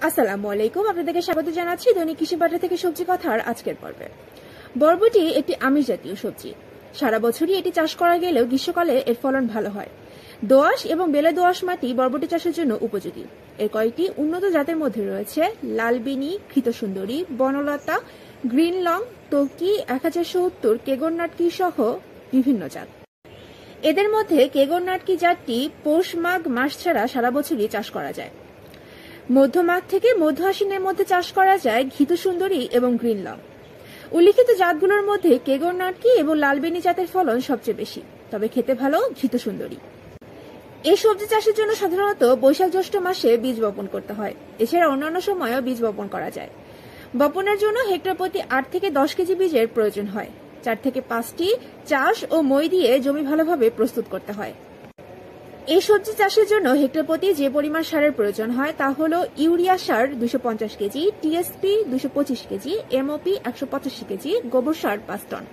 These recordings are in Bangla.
আসসালামু আলাইকুম, আপনাদেরকে স্বাগত জানাচ্ছি দৈনিক কৃষি বার্তা থেকে সবজি কথার আজকের পর্বে। বরবটি একটি আমিষ জাতীয় সবজি। সারা বছরই এটি চাষ করা গেলেও গ্রীষ্মকালে এর ফলন ভালো হয়। দোআঁশ এবং বেলে দোআঁশ মাটি বরবটি চাষের জন্য উপযোগী। এর কয়েকটি উন্নত জাতের মধ্যে রয়েছে লালবিনি, ঘৃতসুন্দরী, বনলতা, গ্রিন লং, তকি, 1070, কেগর নাটকি সহ বিভিন্ন জাত। এদের মধ্যে কেগর নাটকি জাতটি পৌষ মাঘ মাস ছাড়া সারা বছরই চাষ করা যায়। মধ্য মাঘ থেকে মধ্য আশ্বিনের মধ্যে চাষ করা যায় ঘৃতসুন্দরী এবং গ্রিন লং। উল্লিখিত জাতগুলোর মধ্যে কেগর নাটকি এবং লালবেনি জাতের ফলন সবচেয়ে বেশি, তবে খেতে ভালো ঘৃতসুন্দরী। এই সবজি চাষের জন্য সাধারণত বৈশাখ জ্যৈষ্ঠ মাসে বীজ বপন করতে হয়। এছাড়া অন্যান্য সময়েও বীজ বপন করা যায়। বপনের জন্য হেক্টর প্রতি 8 থেকে 10 কেজি বীজের প্রয়োজন হয়। 4 থেকে 5টি চাষ ও মই দিয়ে জমি ভালোভাবে প্রস্তুত করতে হয়। এই সবজি চাষের জন্য হেক্টর প্রতি যে পরিমাণ সারের প্রয়োজন হয় তা হল ইউরিয়া সার 250 KG, TSP 225 KG, MOP 185 KG, গোবর সার 5 টন।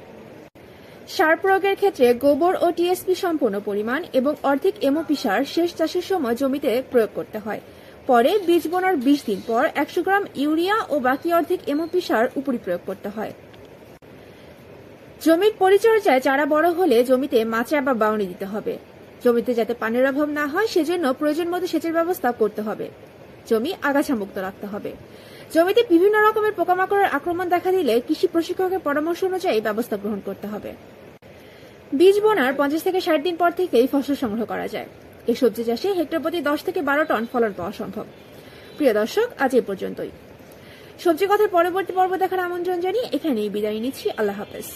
সার প্রয়োগের ক্ষেত্রে গোবর ও টিএসপি সম্পূর্ণ পরিমাণ এবং অর্ধেক এমওপি সার শেষ চাষের সময় জমিতে প্রয়োগ করতে হয়। পরে বীজ বোনার 20 দিন পর 100 গ্রাম ইউরিয়া ও বাকি অর্ধেক এমওপি সার উপরি প্রয়োগ করতে হয়। জমির পরিচর্যায় চারা বড় হলে জমিতে মাচা বা বাউনি দিতে হবে। জমিতে যাতে পানির অভাব না হয় সেজন্য প্রয়োজন মতো সেচের ব্যবস্থা করতে হবে। জমি আগাছা মুক্ত রাখতে হবে। জমিতে বিভিন্ন রকমের পোকামাকড়ের আক্রমণ দেখা দিলে কৃষি প্রশিক্ষকের পরামর্শ অনুযায়ী ব্যবস্থা গ্রহণ করতে হবে। বীজ বোনার 50 থেকে 60 দিন পর থেকেই ফসল সংগ্রহ করা যায়। এই সবজি চাষে হেক্টর প্রতি 10 থেকে 12 টন ফলন পাওয়া সম্ভব। প্রিয় দর্শক, আজ এই পর্যন্তই। সবজি কথার পরবর্তী পর্ব দেখার আমন্ত্রণ জানিয়ে এখানেই বিদায় নিচ্ছি। আল্লাহ হাফেজ।